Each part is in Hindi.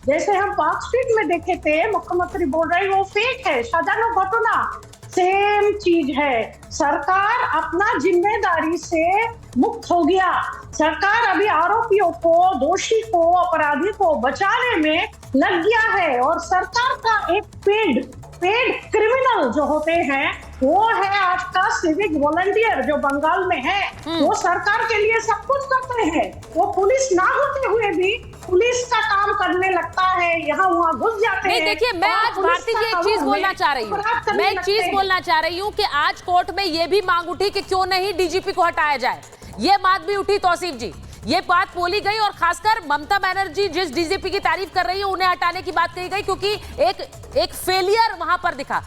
जैसे हम पार्क स्ट्रीट में देखे थे, मुख्यमंत्री बोल रहे वो फेक है, साजानो घटना, सेम चीज है। सरकार अपना जिम्मेदारी से मुक्त हो गया। सरकार अभी आरोपियों को, दोषी को, अपराधी को बचाने में लग गया है। और सरकार का एक पेड क्रिमिनल जो होते हैं वो है आपका सिविक वॉलंटियर, जो बंगाल में है। वो सरकार के लिए सब कुछ करते हैं। वो पुलिस ना होते हुए भी पुलिस का काम करने लगता है, यहाँ वहाँ घुस जाते हैं। देखिए, मैं आज भारती जी एक चीज बोलना चाह रही हूँ, मैं एक चीज बोलना चाह रही हूँ कि आज कोर्ट में ये भी मांग उठी कि क्यों नहीं डीजीपी को हटाया जाए। ये बात भी उठी तौसीफ जी, ये बात बोली गई। और खासकर ममता बनर्जी जिस डीजीपी की तारीफ कर रही है उन्हें हटाने की बात कही गई, क्योंकि एक फेलियर वहां पर दिखा।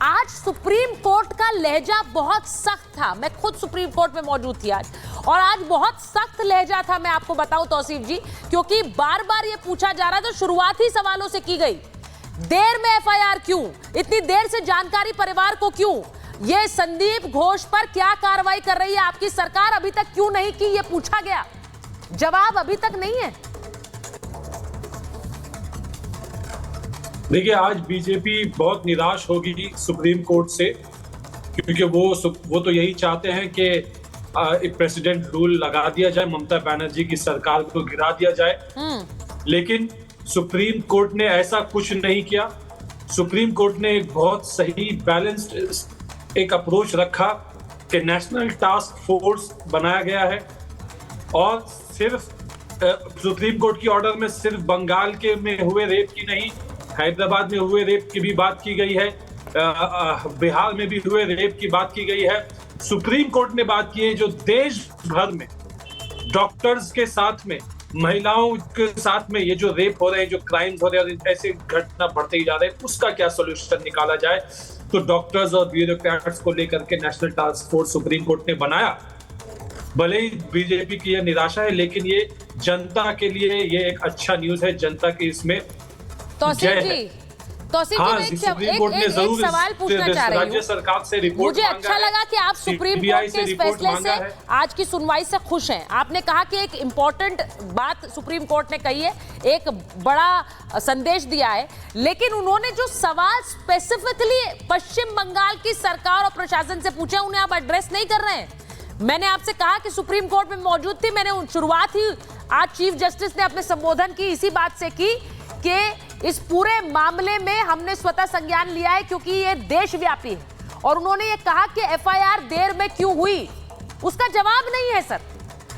आज सुप्रीम कोर्ट का लहजा बहुत सख्त था। मैं खुद सुप्रीम कोर्ट में मौजूद थी आज, और आज बहुत सख्त लहजा था, मैं आपको बताऊं तौसीफ जी, क्योंकि बार बार ये पूछा जा रहा था, शुरुआती सवालों से की गई, देर में एफआईआर क्यों, इतनी देर से जानकारी परिवार को क्यों, ये संदीप घोष पर क्या कार्रवाई कर रही है आपकी सरकार, अभी तक क्यों नहीं की, ये पूछा गया। जवाब अभी तक नहीं है। देखिए, आज बीजेपी बहुत निराश होगी सुप्रीम कोर्ट से, क्योंकि वो तो यही चाहते हैं कि एक प्रेसिडेंट रूल लगा दिया जाए, ममता बनर्जी की सरकार को गिरा दिया जाए। लेकिन सुप्रीम कोर्ट ने ऐसा कुछ नहीं किया। सुप्रीम कोर्ट ने एक बहुत सही बैलेंस्ड एक अप्रोच रखा कि नेशनल टास्क फोर्स बनाया गया है, और सिर्फ सुप्रीम कोर्ट की ऑर्डर में सिर्फ बंगाल के में हुए रेप की नहीं, हैदराबाद में हुए रेप की भी बात की गई है, बिहार में भी हुए रेप की बात की गई है। सुप्रीम कोर्ट ने बात की है जो देश भर में डॉक्टर्स के साथ में, महिलाओं के साथ में ये जो रेप हो रहे हैं, जो क्राइम्स हो रहे हैं, ऐसे घटना बढ़ते ही जा रहे हैं, उसका क्या सोल्यूशन निकाला जाए। तो डॉक्टर्स और ब्यूरोक्रेट्स को लेकर के national task force supreme court ने बनाया। भले ही बीजेपी की यह निराशा है, लेकिन ये जनता के लिए ये एक अच्छा न्यूज है। जनता के इसमें तौसीफ जी, मैं एक सवाल पूछना चाह रही हूँ। राज्य सरकार से रिपोर्ट मुझे अच्छा लगा कि आप सुप्रीम कोर्ट के इस फैसले से, आज की सुनवाई से खुश हैं। आपने कहा कि एक इंपॉर्टेंट बात सुप्रीम कोर्ट ने कही है, एक बड़ा संदेश दिया है, लेकिन उन्होंने जो सवाल स्पेसिफिकली पश्चिम बंगाल की सरकार और प्रशासन से पूछे, उन्हें आप एड्रेस नहीं कर रहे हैं। मैंने आपसे कहा कि सुप्रीम कोर्ट में मौजूद थी, मैंने शुरुआत ही आज चीफ जस्टिस ने अपने संबोधन की इसी बात से की कि इस पूरे मामले में हमने स्वतः संज्ञान लिया है, क्योंकि ये देशव्यापी है। और उन्होंने ये कहा कि एफआईआर देर में क्यों हुई, उसका जवाब नहीं है सर।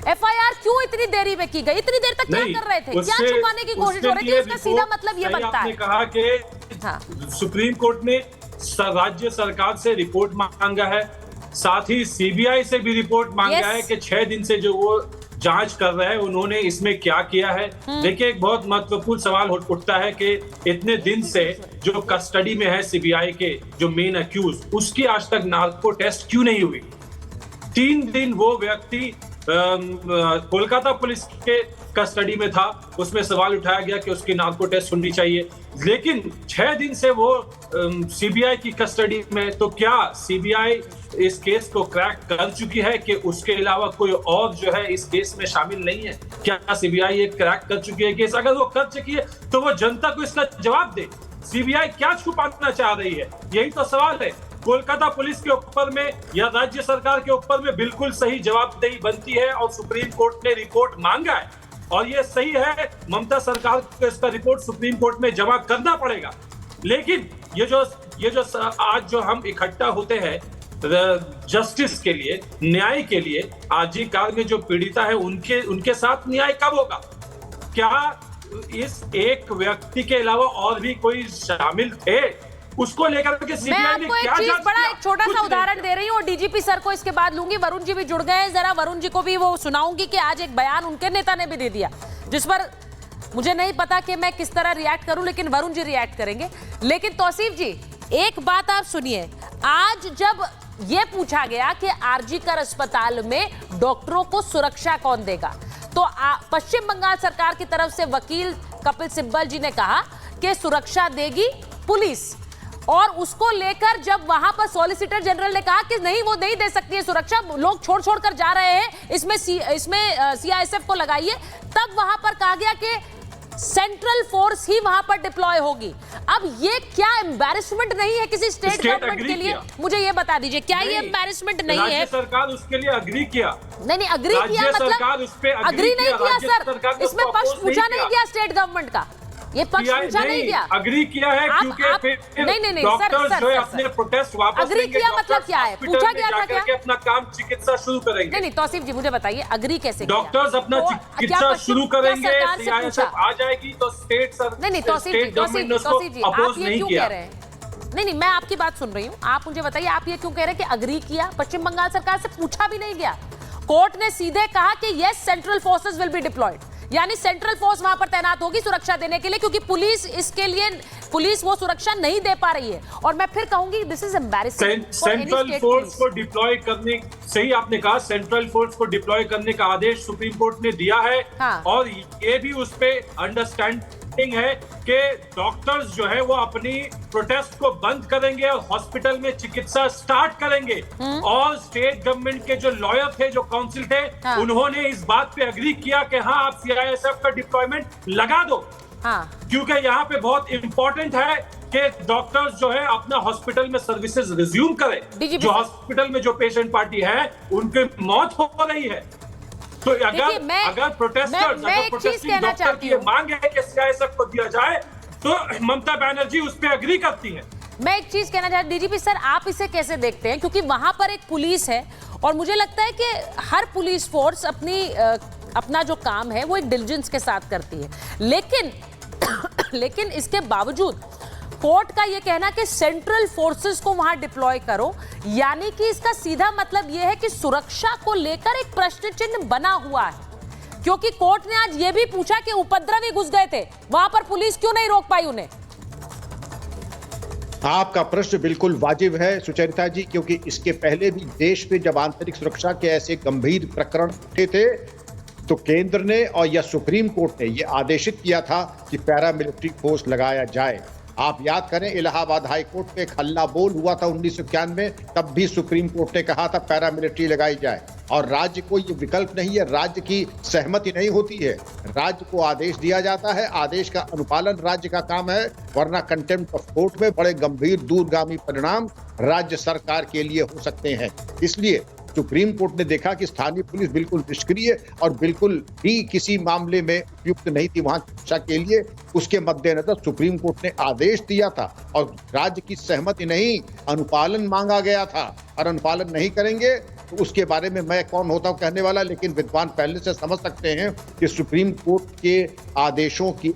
एफआईआर क्यों इतनी देरी में की गई, इतनी देर तक क्या कर रहे थे, क्या छुपाने की कोशिश हो रही थी, उसका सीधा मतलब ये बनता है। कहा कि सुप्रीम कोर्ट ने राज्य सरकार से रिपोर्ट मांगा है, साथ ही सीबीआई से भी रिपोर्ट मांगा है कि 6 दिन से जो वो जांच कर रहे हैं उन्होंने इसमें क्या किया है। देखिए, एक बहुत महत्वपूर्ण सवाल उठता है कि इतने दिन से जो कस्टडी में है सीबीआई के जो मेन अक्यूज, उसकी आज तक नार्को टेस्ट क्यों नहीं हुई। 3 दिन वो व्यक्ति कोलकाता पुलिस के कस्टडी में था, उसमें सवाल उठाया गया कि उसकी नार्को टेस्ट होनी चाहिए, लेकिन 6 दिन से वो सीबीआई की कस्टडी में। तो क्या सीबीआई इस केस को क्रैक कर चुकी है कि उसके अलावा कोई और जो है इस केस में शामिल नहीं है? क्या सीबीआई ये क्रैक कर चुकी है केस? अगर वो कर चुकी है तो वो जनता को इसका जवाब दे। सीबीआई क्या छुपाना चाह रही है, यही तो सवाल है। कोलकाता पुलिस के ऊपर में या राज्य सरकार के ऊपर में बिल्कुल सही जवाबदेही बनती है, और सुप्रीम कोर्ट ने रिपोर्ट मांगा है, और ये सही है, ममता सरकार को इसका रिपोर्ट सुप्रीम कोर्ट में जमा करना पड़ेगा। लेकिन ये जो आज जो हम इकट्ठा होते हैं जस्टिस के लिए, न्याय के लिए, आरजी कार में जो पीड़िता है उनके साथ न्याय कब होगा? क्या इस एक व्यक्ति के अलावा और भी कोई शामिल थे? उसको लेकर के सीबीआई ने क्या जांच किया? एक छोटा सा उदाहरण दे रही हूँ, डीजीपी सर को इसके बाद लूंगी। वरुण जी भी जुड़ गए हैं, जरा वरुण जी को भी वो सुनाऊंगी कि आज एक बयान उनके नेता ने भी दे दिया, जिस पर मुझे नहीं पता कि मैं किस तरह रिएक्ट करूं, लेकिन वरुण जी रिएक्ट करेंगे। लेकिन तौसीफ जी, एक बात आप सुनिए, आज जब ये पूछा गया कि आरजीकर अस्पताल में डॉक्टरों को सुरक्षा कौन देगा, तो पश्चिम बंगाल सरकार की तरफ से वकील कपिल सिब्बल जी ने कहा कि सुरक्षा देगी पुलिस, और उसको लेकर जब वहां पर सॉलिसिटर जनरल ने कहा कि नहीं, वो नहीं दे सकती है सुरक्षा, लोग छोड़ कर जा रहे हैं, इसमें सीआईएसएफ को लगाइए, तब वहां पर कहा गया कि सेंट्रल फोर्स ही वहां पर डिप्लॉय होगी। अब ये क्या एम्बैरेसमेंट नहीं है किसी स्टेट गवर्नमेंट के लिए? मुझे ये बता दीजिए, क्या ये एम्बैरेसमेंट नहीं है? राज्य सरकार उसके लिए अग्री किया। नहीं, अग्री किया मतलब उस पे अग्री नहीं किया सर, इसमें पक्ष पूछा नहीं गया स्टेट गवर्नमेंट का, ये पक्ष पूछा नहीं गया। अग्री किया है क्योंकि नहीं डॉक्टर्स जो है अपने प्रोटेस्ट वापस अग्री किया मतलब क्या है? पूछा गया था क्या? अपना काम चिकित्सा शुरू करेंगे। नहीं तौसीफ जी मुझे बताइए, अग्री कैसे किया? डॉक्टर्स अपना चिकित्सा शुरू करेंगे, सीआईएसएफ आ जाएगी तो स्टेट नहीं तौसीफ जी आप ये क्यों कह रहे हैं? नहीं मैं आपकी बात सुन रही हूँ, आप मुझे बताइए आप ये क्यों कह रहे हैं कि अग्री किया? पश्चिम बंगाल सरकार से पूछा भी नहीं गया, कोर्ट ने सीधे कहा कि yes central forces will be diploid, यानी सेंट्रल फोर्स वहां पर तैनात होगी सुरक्षा देने के लिए, क्योंकि पुलिस वो सुरक्षा नहीं दे पा रही है। और मैं फिर कहूंगी this is embarrassing. Central force को डिप्लॉय करने, सही आपने कहा, सेंट्रल फोर्स को डिप्लॉय करने का आदेश सुप्रीम कोर्ट ने दिया है। हाँ। और ये भी उस पे अंडरस्टैंडिंग है कि डॉक्टर्स जो है वो अपनी प्रोटेस्ट को बंद करेंगे और हॉस्पिटल में चिकित्सा स्टार्ट करेंगे। और स्टेट गवर्नमेंट के जो लॉयर थे, जो काउंसिल थे, हाँ। उन्होंने इस बात पे अग्री किया कि हाँ आप सीआईएसएफ का डिप्लॉयमेंट लगा दो। हाँ। क्योंकि यहाँ पे बहुत इंपॉर्टेंट है कि डॉक्टर्स जो है अपना हॉस्पिटल में सर्विसेज रिज्यूम करें। जो हॉस्पिटल में जो पेशेंट पार्टी है उनकी मौत हो रही है, तो अगर प्रोटेस्टर्स प्रोटेस्टिंग डॉक्टर की मांग है कि सीआईएसएफ को दिया जाए तो ममता बनर्जी उस पर अग्री करती है। मैं एक चीज कहना चाहती हूं डीजीपी सर, आप इसे कैसे देखते हैं? क्योंकि वहां पर एक पुलिस है और मुझे लगता है कि हर पुलिस फोर्स अपना जो काम है वो एक डिलिजेंस के साथ करती है, लेकिन इसके बावजूद कोर्ट का ये कहना कि सेंट्रल फोर्सेस को वहां डिप्लॉय करो, यानी कि इसका सीधा मतलब यह है कि सुरक्षा को लेकर एक प्रश्न चिन्ह बना हुआ है। क्योंकि कोर्ट ने आज ये भी पूछा कि उपद्रवी घुस गए थे, वहां पर पुलिस क्यों नहीं रोक पाई उन्हें? आपका प्रश्न बिल्कुल वाजिब है सुचरिता जी, क्योंकि इसके पहले भी देश में जब आंतरिक सुरक्षा के ऐसे गंभीर प्रकरण उठे थे तो केंद्र ने और या सुप्रीम कोर्ट ने यह आदेशित किया था कि पैरामिलिट्री फोर्स लगाया जाए। आप याद करें इलाहाबाद हाई कोर्ट में एक हल्ला बोल हुआ था 1991, तब भी सुप्रीम कोर्ट ने कहा था पैरामिलिट्री लगाई जाए। और राज्य को ये विकल्प नहीं है, राज्य की सहमति नहीं होती है, राज्य को आदेश दिया जाता है, आदेश का अनुपालन राज्य का काम है, वरना कंटेम्प्ट ऑफ कोर्ट में बड़े गंभीर दूरगामी परिणाम राज्य सरकार के लिए हो सकते हैं। इसलिए सुप्रीम कोर्ट ने देखा कि स्थानीय पुलिस बिल्कुल निष्क्रिय और बिल्कुल भी किसी मामले में उपयुक्त नहीं थी वहां सुरक्षा के लिए। उसके मद्देनजर सुप्रीम कोर्ट ने आदेश दिया था और राज्य की सहमति नहीं, अनुपालन मांगा गया था। और अनुपालन नहीं करेंगे तो उसके बारे में मैं कौन होता हूं कहने वाला, लेकिन विद्वान पहले से समझ सकते हैं कि सुप्रीम कोर्ट के आदेशों की